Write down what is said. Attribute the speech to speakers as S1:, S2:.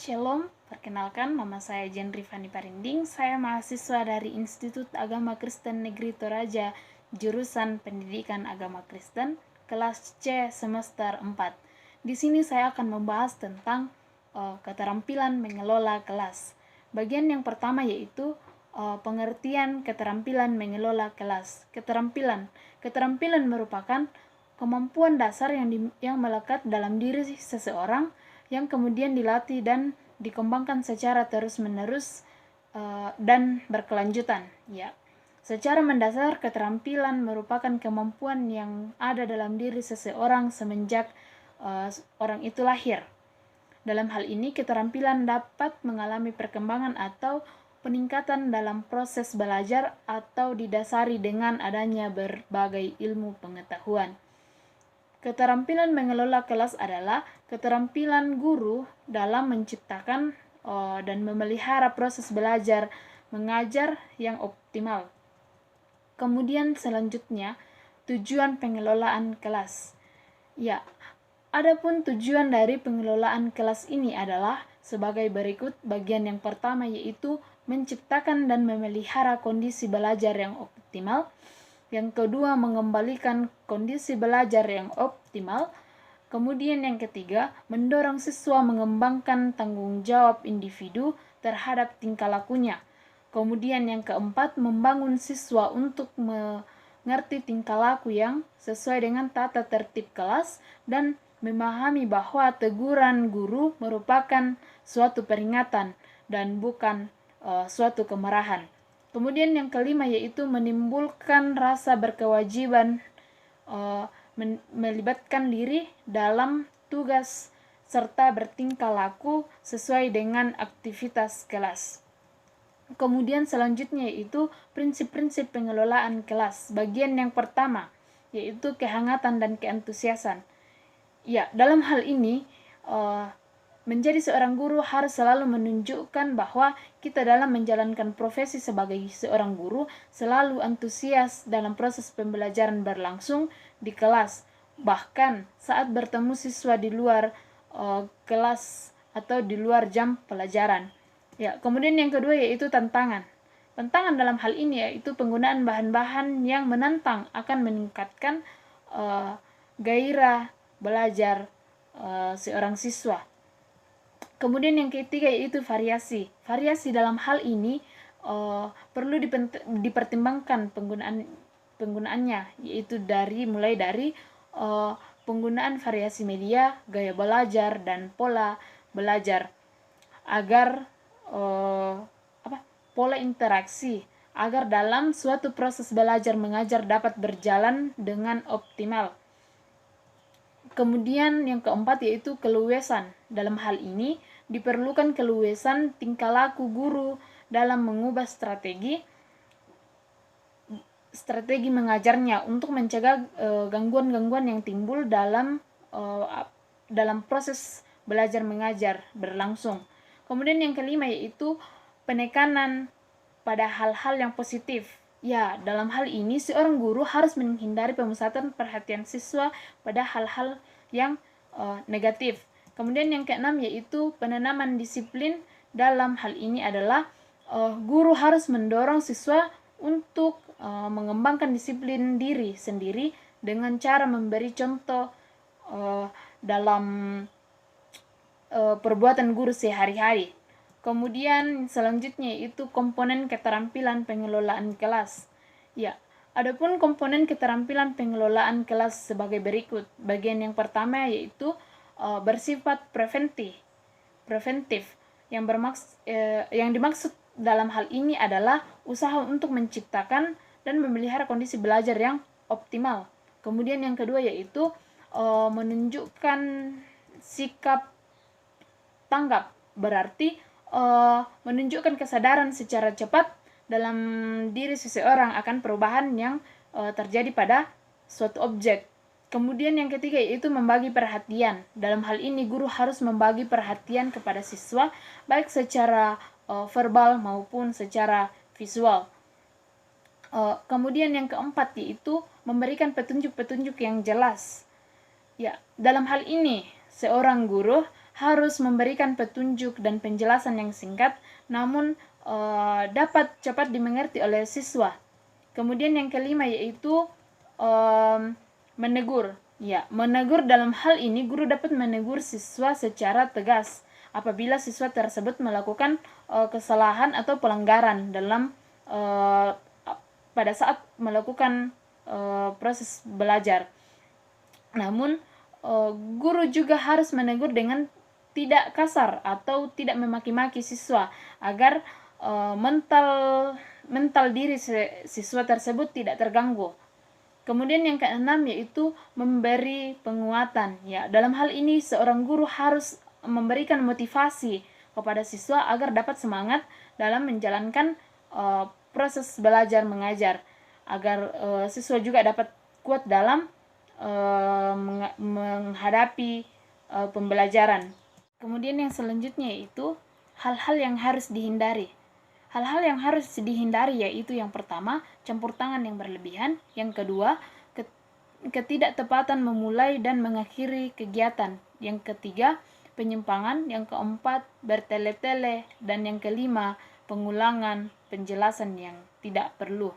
S1: Shalom, perkenalkan nama saya Jen Rifani Parinding. Saya mahasiswa dari Institut Agama Kristen Negeri Toraja, jurusan Pendidikan Agama Kristen, kelas C semester 4. Di sini saya akan membahas tentang keterampilan mengelola kelas. Bagian yang pertama yaitu pengertian keterampilan mengelola kelas. Keterampilan merupakan kemampuan dasar yang melekat dalam diri seseorang yang kemudian dilatih dan dikembangkan secara terus-menerus dan berkelanjutan. Ya, secara mendasar keterampilan merupakan kemampuan yang ada dalam diri seseorang semenjak orang itu lahir. Dalam hal ini, keterampilan dapat mengalami perkembangan atau peningkatan dalam proses belajar atau didasari dengan adanya berbagai ilmu pengetahuan. Keterampilan mengelola kelas adalah keterampilan guru dalam menciptakan dan memelihara proses belajar mengajar yang optimal. Kemudian selanjutnya, tujuan pengelolaan kelas. Ya, adapun tujuan dari pengelolaan kelas ini adalah sebagai berikut. Bagian yang pertama yaitu menciptakan dan memelihara kondisi belajar yang optimal. Yang kedua, mengembalikan kondisi belajar yang optimal. Kemudian yang ketiga, mendorong siswa mengembangkan tanggung jawab individu terhadap tingkah lakunya. Kemudian yang keempat, membangun siswa untuk mengerti tingkah laku yang sesuai dengan tata tertib kelas dan memahami bahwa teguran guru merupakan suatu peringatan dan bukan suatu kemarahan. Kemudian yang kelima yaitu menimbulkan rasa berkewajiban, melibatkan diri dalam tugas serta bertingkah laku sesuai dengan aktivitas kelas. Kemudian selanjutnya yaitu prinsip-prinsip pengelolaan kelas. Bagian yang pertama yaitu kehangatan dan keantusiasan. Ya, dalam hal ini menjadi seorang guru harus selalu menunjukkan bahwa kita dalam menjalankan profesi sebagai seorang guru selalu antusias dalam proses pembelajaran berlangsung di kelas, bahkan saat bertemu siswa di luar kelas atau di luar jam pelajaran. Ya, kemudian yang kedua yaitu tantangan. Tantangan dalam hal ini yaitu penggunaan bahan-bahan yang menantang akan meningkatkan gairah belajar seorang siswa. Kemudian yang ketiga yaitu variasi. Variasi dalam hal ini perlu dipertimbangkan penggunaannya, yaitu mulai dari penggunaan variasi media, gaya belajar dan pola belajar agar pola interaksi agar dalam suatu proses belajar mengajar dapat berjalan dengan optimal. Kemudian yang keempat yaitu keluasan. Dalam hal ini diperlukan keluasan tingkah laku guru dalam mengubah strategi mengajarnya untuk mencegah gangguan-gangguan yang timbul dalam proses belajar mengajar berlangsung. Kemudian yang kelima yaitu penekanan pada hal-hal yang positif. Ya, dalam hal ini seorang guru harus menghindari pemusatan perhatian siswa pada hal-hal yang negatif. Kemudian yang keenam yaitu penanaman disiplin. Dalam hal ini adalah guru harus mendorong siswa untuk mengembangkan disiplin diri sendiri dengan cara memberi contoh dalam perbuatan guru sehari-hari. Kemudian selanjutnya yaitu komponen keterampilan pengelolaan kelas. Ya, adapun komponen keterampilan pengelolaan kelas sebagai berikut. Bagian yang pertama yaitu bersifat preventif. Yang dimaksud dalam hal ini adalah usaha untuk menciptakan dan memelihara kondisi belajar yang optimal. Kemudian yang kedua yaitu menunjukkan sikap tanggap, berarti menunjukkan kesadaran secara cepat dalam diri seseorang akan perubahan yang terjadi pada suatu objek. Kemudian yang ketiga yaitu membagi perhatian. Dalam hal ini guru harus membagi perhatian kepada siswa baik secara verbal maupun secara visual. Kemudian yang keempat yaitu memberikan petunjuk-petunjuk yang jelas. Ya, dalam hal ini seorang guru harus memberikan petunjuk dan penjelasan yang singkat, namun dapat cepat dimengerti oleh siswa. Kemudian yang kelima yaitu menegur. Ya, menegur dalam hal ini guru dapat menegur siswa secara tegas apabila siswa tersebut melakukan kesalahan atau pelanggaran dalam pada saat melakukan proses belajar. Namun guru juga harus menegur dengan tidak kasar atau tidak memaki-maki siswa agar mental diri siswa tersebut tidak terganggu. Kemudian yang keenam yaitu memberi penguatan. Ya, dalam hal ini seorang guru harus memberikan motivasi kepada siswa agar dapat semangat dalam menjalankan proses belajar mengajar, agar siswa juga dapat kuat dalam menghadapi pembelajaran. Kemudian yang selanjutnya yaitu hal-hal yang harus dihindari. Hal-hal yang harus dihindari yaitu yang pertama, campur tangan yang berlebihan, yang kedua, ketidaktepatan memulai dan mengakhiri kegiatan, yang ketiga, penyimpangan, yang keempat, bertele-tele, dan yang kelima, pengulangan penjelasan yang tidak perlu.